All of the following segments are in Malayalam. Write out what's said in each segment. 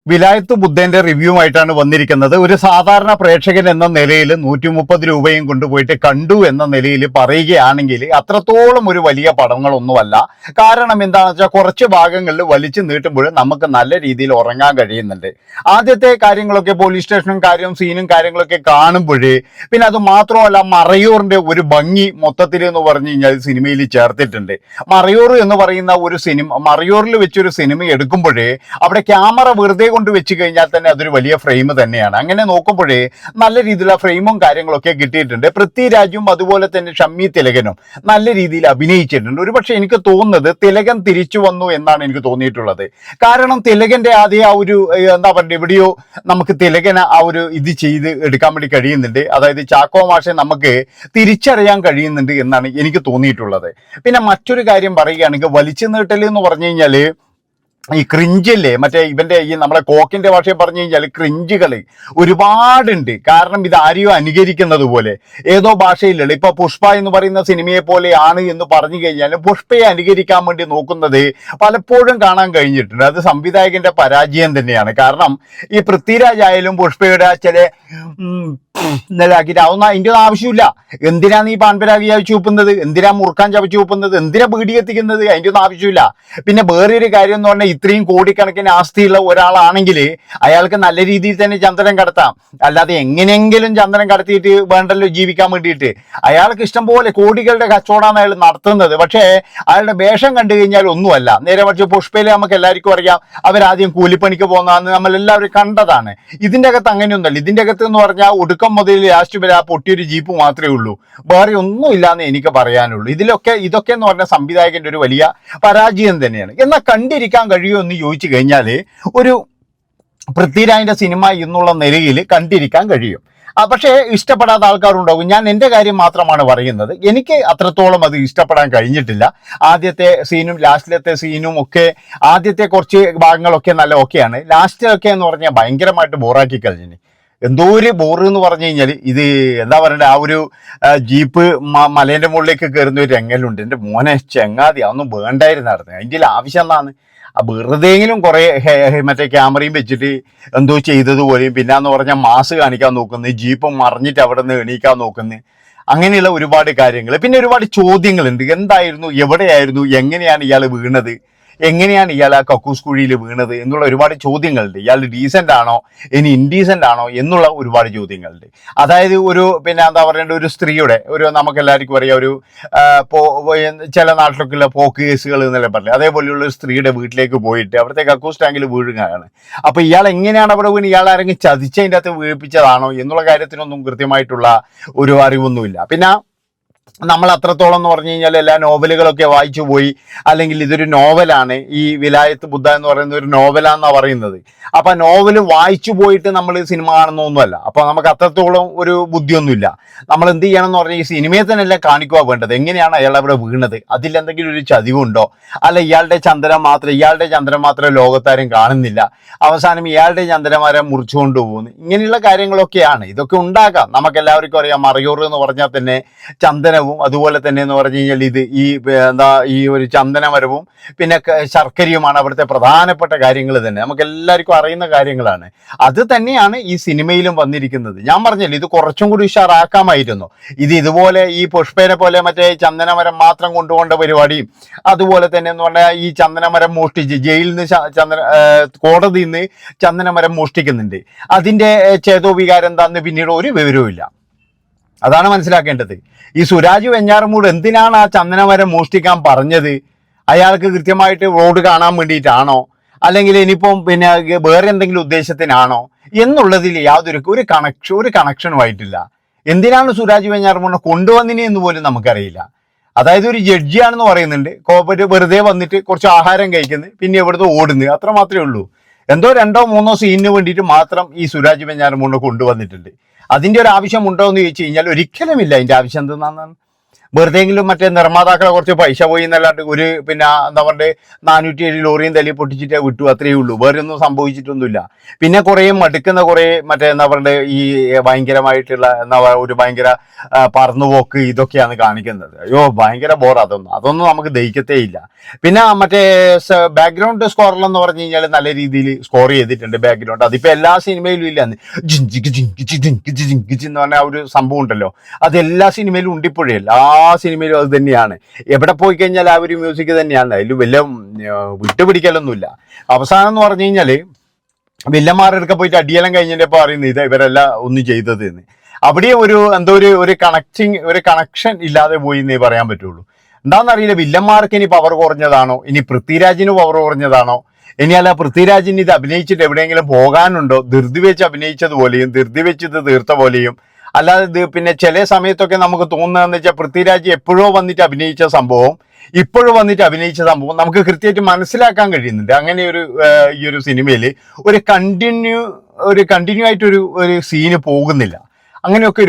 വിലായത്ത് ബുദ്ധന്റെ റിവ്യൂ ആയിട്ടാണ് വന്നിരിക്കുന്നത്. ഒരു സാധാരണ പ്രേക്ഷകൻ എന്ന നിലയിൽ 130 രൂപയും കൊണ്ടുപോയിട്ട് കണ്ടു എന്ന നിലയിൽ പറയുകയാണെങ്കിൽ അത്രത്തോളം ഒരു വലിയ പടങ്ങളൊന്നുമല്ല. കാരണം എന്താണെന്ന് വെച്ചാൽ കുറച്ച് ഭാഗങ്ങളിൽ വലിച്ചു നീട്ടുമ്പോൾ നമുക്ക് നല്ല രീതിയിൽ ഉറങ്ങാൻ കഴിയുന്നുണ്ട്. ആദ്യത്തെ കാര്യങ്ങളൊക്കെ പോലീസ് സ്റ്റേഷനും സീനും കാര്യങ്ങളൊക്കെ കാണുമ്പോൾ, പിന്നെ അത് മാത്രമല്ല മറയൂറിന്റെ ഒരു ഭംഗി മൊത്തത്തിൽ എന്ന് പറഞ്ഞു കഴിഞ്ഞാൽ സിനിമയിൽ ചേർത്തിട്ടുണ്ട്. മറയൂർ എന്ന് പറയുന്ന ഒരു സിനിമ, മറയൂറിൽ വെച്ചൊരു സിനിമ എടുക്കുമ്പോഴേ അവിടെ ക്യാമറ വെറുതെ കൊണ്ട് വെച്ച് കഴിഞ്ഞാൽ തന്നെ അതൊരു വലിയ ഫ്രെയിം തന്നെയാണ്. അങ്ങനെ നോക്കുമ്പോഴേ നല്ല രീതിയിലുള്ള ഫ്രെയിമും കാര്യങ്ങളൊക്കെ കിട്ടിയിട്ടുണ്ട്. പൃഥ്വിരാജും അതുപോലെ തന്നെ ഷമ്മി തിലകനും നല്ല രീതിയിൽ അഭിനയിച്ചിട്ടുണ്ട്. ഒരുപക്ഷെ എനിക്ക് തോന്നുന്നത് തിലകൻ തിരിച്ചു വന്നു എന്നാണ് എനിക്ക് തോന്നിയിട്ടുള്ളത്. കാരണം തിലകന്റെ ആദ്യം ആ ഒരു എന്താ പറയുക, എവിടെയോ നമുക്ക് തിലകന ആ ഒരു ഇത് ചെയ്ത് എടുക്കാൻ വേണ്ടി കഴിയുന്നുണ്ട്. അതായത് ചാക്കോ മാഷെ നമുക്ക് തിരിച്ചറിയാൻ കഴിയുന്നുണ്ട് എന്നാണ് എനിക്ക് തോന്നിയിട്ടുള്ളത്. പിന്നെ മറ്റൊരു കാര്യം പറയുകയാണെങ്കിൽ വലിച്ചു നീട്ടൽ എന്ന് പറഞ്ഞു കഴിഞ്ഞാല് ഈ ക്രിഞ്ചില്ലേ, മറ്റേ ഇവന്റെ ഈ നമ്മളെ കോക്കിന്റെ ഭാഷയെ പറഞ്ഞു കഴിഞ്ഞാൽ ക്രിഞ്ചുകൾ ഒരുപാടുണ്ട്. കാരണം ഇത് ആരെയോ അനുകരിക്കുന്നത് പോലെ ഏതോ ഭാഷയിലുള്ള, ഇപ്പൊ പുഷ്പ എന്ന് പറയുന്ന സിനിമയെ പോലെയാണ് എന്ന് പറഞ്ഞു കഴിഞ്ഞാൽ പുഷ്പയെ അനുകരിക്കാൻ വേണ്ടി നോക്കുന്നത് പലപ്പോഴും കാണാൻ കഴിഞ്ഞിട്ടുണ്ട്. അത് സംവിധായകന്റെ പരാജയം തന്നെയാണ്. കാരണം ഈ പൃഥ്വിരാജ് ആയാലും പുഷ്പയുടെ ചില ഇന്നലാക്കിയിട്ട് അതൊന്നും അതിൻ്റെ ഒന്നും ആവശ്യമില്ല. എന്തിനാ നീ പാൻപരാഗി ചവച്ചു വെക്കുന്നത്, എന്തിനാ മുറുക്കാൻ ചവച്ചു വെക്കുന്നത്, എന്തിനാ ബീഡി എത്തിക്കുന്നത്, അതിൻ്റെ ഒന്നും ആവശ്യമില്ല. പിന്നെ വേറൊരു കാര്യം എന്ന് പറഞ്ഞാൽ ഇത്രയും കോടിക്കണക്കിന് ആസ്തിയുള്ള ഒരാളാണെങ്കിൽ അയാൾക്ക് നല്ല രീതിയിൽ തന്നെ ചന്ദനം കടത്താം. അല്ലാതെ എങ്ങനെയെങ്കിലും ചന്ദനം കടത്തിയിട്ട് വേണ്ടല്ലോ ജീവിക്കാൻ വേണ്ടിയിട്ട്. അയാൾക്ക് ഇഷ്ടം പോലെ കോടികളുടെ കച്ചവടമാണ് അയാൾ നടത്തുന്നത്. പക്ഷേ അയാളുടെ വേഷം കണ്ടു കഴിഞ്ഞാൽ ഒന്നുമല്ല. നേരെ മറിച്ച് പുഷ്പയിൽ നമുക്ക് എല്ലാവർക്കും അറിയാം, അവരാദ്യം കൂലിപ്പണിക്ക് പോകുന്നതെന്ന് നമ്മളെല്ലാവരും കണ്ടതാണ്. ഇതിൻ്റെ അകത്ത് അങ്ങനെയൊന്നുമല്ല. ഇതിൻ്റെ അകത്ത് എന്ന് പറഞ്ഞാൽ ഒടുക്കം മുതൽ ലാസ്റ്റ് വരെ ആ പൊട്ടിയൊരു ജീപ്പ് മാത്രമേ ഉള്ളൂ, വേറെ ഒന്നും ഇല്ലാന്ന് എനിക്ക് പറയാനുള്ളൂ. ഇതൊക്കെ എന്ന് പറഞ്ഞ സംവിധായകന്റെ ഒരു വലിയ പരാജയം തന്നെയാണ്. എന്നാൽ കണ്ടിരിക്കാൻ കഴിയുമോ എന്ന് ചോദിച്ചു കഴിഞ്ഞാൽ ഒരു പൃഥ്വിരാജിന്റെ സിനിമ എന്നുള്ള നിലയിൽ കണ്ടിരിക്കാൻ കഴിയും. പക്ഷേ ഇഷ്ടപ്പെടാത്ത ആൾക്കാരുണ്ടാകും. ഞാൻ എൻ്റെ കാര്യം മാത്രമാണ് പറയുന്നത്. എനിക്ക് അത്രത്തോളം അത് ഇഷ്ടപ്പെടാൻ കഴിഞ്ഞിട്ടില്ല. ആദ്യത്തെ സീനും ലാസ്റ്റിലത്തെ സീനും ഒക്കെ, ആദ്യത്തെ കുറച്ച് ഭാഗങ്ങളൊക്കെ നല്ല ഓക്കെയാണ്. ലാസ്റ്റിലൊക്കെ എന്ന് പറഞ്ഞാൽ ഭയങ്കരമായിട്ട് ബോറാക്കി കഴിഞ്ഞു. എന്തോ ഒരു ബോറ് എന്ന് പറഞ്ഞു കഴിഞ്ഞാൽ ഇത് എന്താ പറയണ്ടേ, ആ ഒരു ജീപ്പ് മലേൻ്റെ മുകളിലേക്ക് കയറുന്ന ഒരു രംഗലുണ്ട്. എൻ്റെ മോനെ ചെങ്ങാതി അതൊന്നും വേണ്ടായിരുന്നായിരുന്നു. അതിൻ്റെ ആവശ്യം എന്താണ്? വെറുതെയെങ്കിലും കുറേ മറ്റേ ക്യാമറയും വെച്ചിട്ട് എന്തോ ചെയ്തതുപോലെയും, പിന്നെന്ന് പറഞ്ഞാൽ മാസ് കാണിക്കാൻ നോക്കുന്നത്, ജീപ്പ് മറിഞ്ഞിട്ട് അവിടെ നിന്ന് എണീക്കാൻ നോക്കുന്നത്, അങ്ങനെയുള്ള ഒരുപാട് കാര്യങ്ങൾ. പിന്നെ ഒരുപാട് ചോദ്യങ്ങളുണ്ട്. എന്തായിരുന്നു, എവിടെയായിരുന്നു, എങ്ങനെയാണ് ഇയാൾ വീണത്, എങ്ങനെയാണ് ഇയാൾ ആ കക്കൂസ് കുഴിയിൽ വീണത് എന്നുള്ള ഒരുപാട് ചോദ്യങ്ങളുണ്ട്. ഇയാൾ ഡീസൻ്റ് ആണോ ഇനി ഇൻഡീസൻ്റ് ആണോ എന്നുള്ള ഒരുപാട് ചോദ്യങ്ങളുണ്ട്. അതായത് ഒരു പിന്നെ എന്താ പറയേണ്ട, ഒരു സ്ത്രീയുടെ ഒരു നമുക്ക് എല്ലാവർക്കും അറിയാം, ഒരു ചില നാട്ടിലൊക്കെ ഉള്ള പോക്ക് കേസുകൾ എന്നല്ലേ പറഞ്ഞത്, അതേപോലെയുള്ള ഒരു സ്ത്രീയുടെ വീട്ടിലേക്ക് പോയിട്ട് അവിടുത്തെ കക്കൂസ് ടാങ്കിൽ വീഴുകയാണ്. അപ്പോൾ ഇയാൾ എങ്ങനെയാണ് അവിടെ വീണ്, ഇയാൾ ആരെങ്കിലും ചതിച്ചതിൻ്റെ അകത്ത് വീഴ്പ്പിച്ചതാണോ എന്നുള്ള കാര്യത്തിനൊന്നും കൃത്യമായിട്ടുള്ള ഒരു അറിവൊന്നുമില്ല. പിന്നെ നമ്മൾ അത്രത്തോളം എന്ന് പറഞ്ഞു കഴിഞ്ഞാൽ എല്ലാ നോവലുകളൊക്കെ വായിച്ചു പോയി, അല്ലെങ്കിൽ ഇതൊരു നോവലാണ്, ഈ വിലായത്ത് ബുദ്ധ എന്ന് പറയുന്ന ഒരു നോവലാണെന്നാണ് പറയുന്നത്. അപ്പം നോവൽ വായിച്ചു പോയിട്ട് നമ്മൾ സിനിമ കാണുന്നൊന്നുമല്ല. അപ്പോൾ നമുക്ക് അത്രത്തോളം ഒരു ബുദ്ധിയൊന്നുമില്ല. നമ്മൾ എന്ത് ചെയ്യണം എന്ന് പറഞ്ഞാൽ ഈ സിനിമയെ തന്നെ എല്ലാം കാണിക്കുക വേണ്ടത്. എങ്ങനെയാണ് അയാൾ അവിടെ വീണത്, അതിലെന്തെങ്കിലും ഒരു ചതിവുണ്ടോ, അല്ല ഇയാളുടെ ചന്ദ്രൻ മാത്രം ലോകത്താരും കാണുന്നില്ല, അവസാനം ഇയാളുടെ ചന്ദ്രന്മാരെ മുറിച്ചുകൊണ്ട് പോകുന്നു, ഇങ്ങനെയുള്ള കാര്യങ്ങളൊക്കെയാണ്. ഇതൊക്കെ ഉണ്ടാക്കാം. നമുക്കെല്ലാവർക്കും അറിയാം, മറയൂർ എന്ന് പറഞ്ഞാൽ തന്നെ ചന്ദനവും അതുപോലെ തന്നെ എന്ന് പറഞ്ഞു കഴിഞ്ഞാൽ ഈ ഒരു ചന്ദനമരവും പിന്നെ ശർക്കരയുമാണ് അവിടുത്തെ പ്രധാനപ്പെട്ട കാര്യങ്ങൾ തന്നെ. നമുക്ക് എല്ലാവർക്കും അറിയുന്ന കാര്യങ്ങളാണ്. അത് തന്നെയാണ് ഈ സിനിമയിലും വന്നിരിക്കുന്നത്. ഞാൻ പറഞ്ഞില്ല, ഇത് കുറച്ചും കൂടി ഉഷാറാക്കാമായിരുന്നു. ഇതുപോലെ ഈ പുഷ്പേനെ പോലെ മറ്റേ ചന്ദനമരം മാത്രം കൊണ്ടുപോകേണ്ട പരിപാടിയും, അതുപോലെ തന്നെ എന്ന് പറഞ്ഞാൽ ഈ ചന്ദനമരം മോഷ്ടിച്ച് ജയിലിൽ നിന്ന് കോടതിയിൽ നിന്ന് ചന്ദനമരം മോഷ്ടിക്കുന്നുണ്ട്. അതിൻ്റെ ചേതോവികാരം എന്താണെന്ന് പിന്നീട് ഒരു വിവരവും ഇല്ല. അതാണ് മനസ്സിലാക്കേണ്ടത്. ഈ സുരാജ് വെഞ്ഞാറമൂട് എന്തിനാണ് ആ ചന്ദനമരം മോഷ്ടിക്കാൻ പറഞ്ഞത്? അയാൾക്ക് കൃത്യമായിട്ട് റോഡ് കാണാൻ വേണ്ടിയിട്ടാണോ, അല്ലെങ്കിൽ ഇനിയിപ്പം പിന്നെ വേറെ എന്തെങ്കിലും ഉദ്ദേശത്തിനാണോ എന്നുള്ളതിൽ ഒരു കണക്ഷനുമായിട്ടില്ല. എന്തിനാണ് സുരാജ് വെഞ്ഞാറമൂടിനെ കൊണ്ടുവന്നിനെ എന്ന് പോലും നമുക്കറിയില്ല. അതായത് ഒരു ജഡ്ജിയാണെന്ന് പറയുന്നുണ്ട്, കോപ്പറ്റ് വെറുതെ വന്നിട്ട് കുറച്ച് ആഹാരം കഴിക്കുന്നത്, പിന്നെ ഇവിടുന്ന് ഓടുന്നത്, അത്ര മാത്രമേ ഉള്ളൂ. എന്തോ 2-3 സീനിന് വേണ്ടിയിട്ട് മാത്രം ഈ സുരാജ് വെഞ്ഞാറമൂടിനെ കൊണ്ടുവന്നിട്ടുണ്ട്. അതിൻ്റെ ഒരു ആവശ്യം ഉണ്ടോ എന്ന് ചോദിച്ചു കഴിഞ്ഞാൽ ഒരിക്കലുമില്ല. അതിൻ്റെ ആവശ്യം എന്തെന്നാണ് വെറുതെങ്കിലും മറ്റേ നിർമ്മാതാക്കളെ കുറച്ച് പൈസ പോയി എന്നല്ലാണ്ട് ഒരു പിന്നെ എന്താ പറയുക 407 ലോറിയും തല്ലി പൊട്ടിച്ചിട്ടേ വിട്ടു, അത്രയേ ഉള്ളൂ. വേറെ ഒന്നും സംഭവിച്ചിട്ടൊന്നുമില്ല. പിന്നെ കുറേ മടുക്കുന്ന കുറേ മറ്റേ എന്താ പറയുക ഈ ഭയങ്കരമായിട്ടുള്ള എന്താ പറയുക ഒരു ഭയങ്കര പറന്നുപോക്ക് ഇതൊക്കെയാണ് കാണിക്കുന്നത്. അയ്യോ ഭയങ്കര ബോർ. അതൊന്നും നമുക്ക് ദഹിക്കത്തേ ഇല്ല. പിന്നെ മറ്റേ ബാക്ക്ഗ്രൗണ്ട് സ്കോറിലെന്ന് പറഞ്ഞു കഴിഞ്ഞാൽ നല്ല രീതിയിൽ സ്കോർ ചെയ്തിട്ടുണ്ട് ബാക്ക്ഗ്രൗണ്ട്. അതിപ്പോൾ എല്ലാ സിനിമയിലും ഇല്ലാന്ന് ജിങ്കിച്ച് ജിങ്കിച്ച് ജിങ്കിച്ച് ജിങ്കിച്ച് എന്ന് പറഞ്ഞ ഒരു സംഭവം ഉണ്ടല്ലോ, അത് എല്ലാ സിനിമയിലും ഉണ്ടിപ്പോഴേ. എല്ലാ സിനിമയിലും അത് തന്നെയാണ്. എവിടെ പോയി കഴിഞ്ഞാൽ ആ ഒരു മ്യൂസിക് തന്നെയാണ്. അതിൽ വലിയ വിട്ടുപിടിക്കലൊന്നുമില്ല. അവസാനം എന്ന് പറഞ്ഞു കഴിഞ്ഞാൽ വില്ലന്മാരെടുക്കെ പോയിട്ട് അടിയെല്ലാം കഴിഞ്ഞപ്പോൾ അറിയുന്നത് ഇത് ഇവരെല്ലാം ഒന്നും ചെയ്തത് എന്ന്. അവിടെ ഒരു എന്തോ ഒരു കണക്ഷൻ ഇല്ലാതെ പോയി എന്നേ പറയാൻ പറ്റുള്ളൂ. എന്താണെന്നറിയില്ല, വില്ലന്മാർക്ക് ഇനി പവർ കുറഞ്ഞതാണോ, ഇനി പൃഥ്വിരാജിന് പവർ കുറഞ്ഞതാണോ, ഇനി അല്ല പൃഥ്വിരാജിന് ഇത് അഭിനയിച്ചിട്ട് എവിടെയെങ്കിലും പോകാനുണ്ടോ, ധൃതി വെച്ച് അഭിനയിച്ചതുപോലെയും ധൃതി വെച്ച് ഇത് തീർത്ത പോലെയും. അല്ലാതെ ഇത് പിന്നെ ചില സമയത്തൊക്കെ നമുക്ക് തോന്നുന്നതെന്ന് വെച്ചാൽ പൃഥ്വിരാജ് എപ്പോഴോ വന്നിട്ട് അഭിനയിച്ച സംഭവം ഇപ്പോഴും വന്നിട്ട് അഭിനയിച്ച സംഭവം നമുക്ക് കൃത്യമായിട്ട് മനസ്സിലാക്കാൻ കഴിയുന്നുണ്ട്. അങ്ങനെ ഈ ഒരു സിനിമയിൽ ഒരു കണ്ടിന്യൂ ആയിട്ടൊരു സീന് പോകുന്നില്ല. അങ്ങനെയൊക്കെ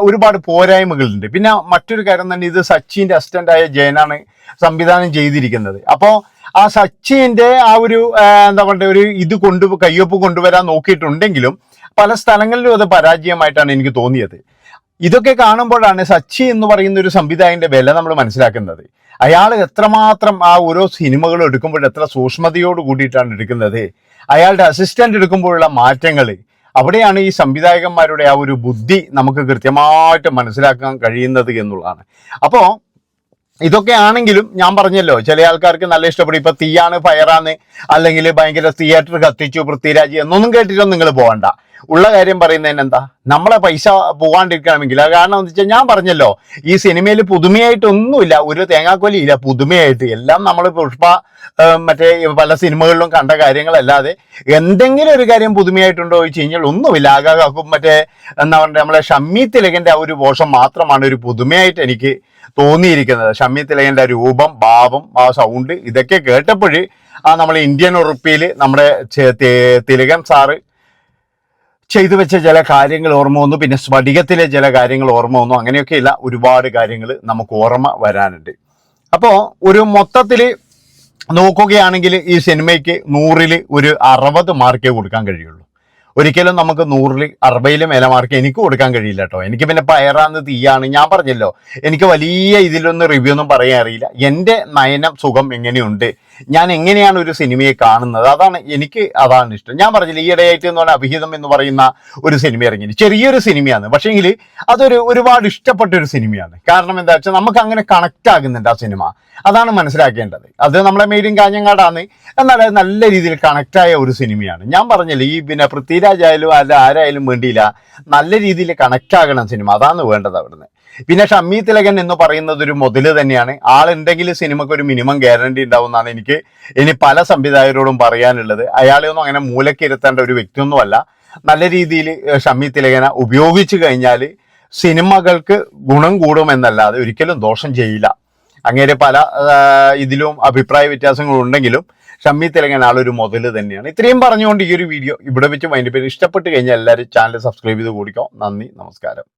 ഒരുപാട് പോരായ്മകളുണ്ട്. പിന്നെ മറ്റൊരു കാര്യം തന്നെ, ഇത് സച്ചിന്റെ അസിസ്റ്റന്റായ ജയനാണ് സംവിധാനം ചെയ്തിരിക്കുന്നത്. അപ്പോൾ ആ സച്ചിന്റെ ആ ഒരു എന്താ പറയുക ഇത് കയ്യൊപ്പ് കൊണ്ടുവരാൻ നോക്കിയിട്ടുണ്ടെങ്കിലും പല സ്ഥലങ്ങളിലും അത് പരാജയമായിട്ടാണ് എനിക്ക് തോന്നിയത്. ഇതൊക്കെ കാണുമ്പോഴാണ് സച്ചി എന്ന് പറയുന്ന ഒരു സംവിധായകന്റെ വില നമ്മൾ മനസ്സിലാക്കുന്നത്. അയാൾ എത്രമാത്രം ആ ഓരോ സിനിമകൾ എടുക്കുമ്പോൾ എത്ര സൂക്ഷ്മതയോട് കൂടിയിട്ടാണ് എടുക്കുന്നത്. അയാളുടെ അസിസ്റ്റന്റ് എടുക്കുമ്പോഴുള്ള മാറ്റങ്ങൾ, അവിടെയാണ് ഈ സംവിധായകന്മാരുടെ ആ ഒരു ബുദ്ധി നമുക്ക് കൃത്യമായിട്ട് മനസ്സിലാക്കാൻ കഴിയുന്നത് എന്നുള്ളതാണ്. അപ്പോൾ ഇതൊക്കെ ആണെങ്കിലും ഞാൻ പറഞ്ഞല്ലോ, ചില ആൾക്കാർക്ക് നല്ല ഇഷ്ടപ്പെടും. ഇപ്പൊ തീയാണ് ഫയറാന്ന്, അല്ലെങ്കിൽ ഭയങ്കര തിയേറ്റർ കത്തിച്ചു പൃഥ്വിരാജ് എന്നൊന്നും കേട്ടിട്ടൊന്നും നിങ്ങൾ പോകണ്ട. ഉള്ള കാര്യം പറയുന്നതിന് എന്താ, നമ്മളെ പൈസ പോകാണ്ടിരിക്കണമെങ്കിൽ. കാരണം എന്ന് വെച്ചാൽ ഞാൻ പറഞ്ഞല്ലോ, ഈ സിനിമയിൽ പുതുമയായിട്ടൊന്നുമില്ല, ഒരു തേങ്ങാക്കൊലിയില്ല പുതുമയായിട്ട്. എല്ലാം നമ്മൾ പുഷ്പ മറ്റേ പല സിനിമകളിലും കണ്ട കാര്യങ്ങളല്ലാതെ എന്തെങ്കിലും ഒരു കാര്യം പുതുമയായിട്ടുണ്ടോ ചോദിച്ചു കഴിഞ്ഞാൽ ഒന്നുമില്ല. ആകാക്കും മറ്റേ എന്താ പറയുക നമ്മളെ ഷമ്മി തിലകന്റെ ആ ഒരു വേഷം മാത്രമാണ് ഒരു പുതുമയായിട്ട് എനിക്ക് തോന്നിയിരിക്കുന്നത്. ഷമ്മി തിലകന്റെ രൂപം, ഭാവം, ആ സൗണ്ട് ഇതൊക്കെ കേട്ടപ്പോൾ നമ്മളെ ഇന്ത്യൻ ഉറുപ്പിയിൽ നമ്മുടെ തിലകൻ സാറ് ചെയ്തു വെച്ച ചില കാര്യങ്ങൾ ഓർമ്മ വന്നു. പിന്നെ സ്ഫടികത്തിലെ ചില കാര്യങ്ങൾ ഓർമ്മ വന്നു. അങ്ങനെയൊക്കെയുള്ള ഒരുപാട് കാര്യങ്ങൾ നമുക്ക് ഓർമ്മ വരാനുണ്ട്. അപ്പോൾ ഒരു മൊത്തത്തിൽ നോക്കുകയാണെങ്കിൽ ഈ സിനിമയ്ക്ക് 100ൽ ഒരു 60 മാർക്കേ കൊടുക്കാൻ കഴിയുള്ളൂ. ഒരിക്കലും നമുക്ക് 100ൽ 60ൽ മേലെ മാർക്ക് എനിക്ക് കൊടുക്കാൻ കഴിയില്ല കേട്ടോ. എനിക്ക് പിന്നെ പയറാന്ന് തീയാണ്. ഞാൻ പറഞ്ഞല്ലോ, എനിക്ക് വലിയ ഇതിലൊന്നും റിവ്യൂ ഒന്നും പറയാൻ അറിയില്ല. എൻ്റെ നയനം സുഖം എങ്ങനെയുണ്ട്, ഞാൻ എങ്ങനെയാണ് ഒരു സിനിമയെ കാണുന്നത്, അതാണ് ഇഷ്ടം. ഞാൻ പറഞ്ഞില്ല, ഈയിടെയായിട്ട് എന്ന് പറഞ്ഞാൽ അഭിഹിതം എന്ന് പറയുന്ന ഒരു സിനിമ ഇറങ്ങി. ചെറിയൊരു സിനിമയാണ്, പക്ഷേങ്കിൽ ഒരുപാട് ഇഷ്ടപ്പെട്ട ഒരു സിനിമയാണ്. കാരണം എന്താ വെച്ചാൽ നമുക്ക് അങ്ങനെ കണക്ട് ആകുന്നുണ്ട് ആ സിനിമ. അതാണ് മനസ്സിലാക്കേണ്ടത്. അത് നമ്മളെ മെയ്ഡും കാഞ്ഞങ്ങാടാണ്, എന്നാൽ അത് നല്ല രീതിയിൽ കണക്റ്റായ ഒരു സിനിമയാണ്. ഞാൻ പറഞ്ഞില്ല, ഈ പിന്നെ പൃഥ്വിരാജായാലും അല്ല ആരായാലും വേണ്ടിയില്ല, നല്ല രീതിയിൽ കണക്റ്റ് ആകണം സിനിമ. അതാണ് വേണ്ടത് അവിടുന്ന്. പിന്നെ ഷമ്മി തിലകൻ എന്ന് പറയുന്നത് ഒരു മുതല് തന്നെയാണ്. ആളുണ്ടെങ്കിൽ സിനിമയ്ക്ക് ഒരു മിനിമം ഗ്യാരണ്ടി ഉണ്ടാവും എന്നാണ് എനിക്ക് ഇനി പല സംവിധായകരോടും പറയാനുള്ളത്. അയാളെ ഒന്നും അങ്ങനെ മൂലക്കിരുത്തേണ്ട ഒരു വ്യക്തിയൊന്നുമല്ല. നല്ല രീതിയിൽ ഷമ്മി തിലകനെ ഉപയോഗിച്ചു കഴിഞ്ഞാൽ സിനിമകൾക്ക് ഗുണം കൂടുമെന്നല്ലാതെ ഒരിക്കലും ദോഷം ചെയ്യില്ല. അങ്ങനെ പല ഇതിലും അഭിപ്രായ വ്യത്യാസങ്ങളുണ്ടെങ്കിലും ഷമ്മി തിലകൻ ആളൊരു മുതല് തന്നെയാണ്. ഇത്രയും പറഞ്ഞുകൊണ്ട് ഈ ഒരു വീഡിയോ ഇവിടെ വെച്ച് വൈൻഡപ്പ് ചെയ്ത് ഇഷ്ടപ്പെട്ട് കഴിഞ്ഞാൽ എല്ലാവരും ചാനൽ സബ്സ്ക്രൈബ് ചെയ്ത് കൂടിക്കോ. നന്ദി, നമസ്കാരം.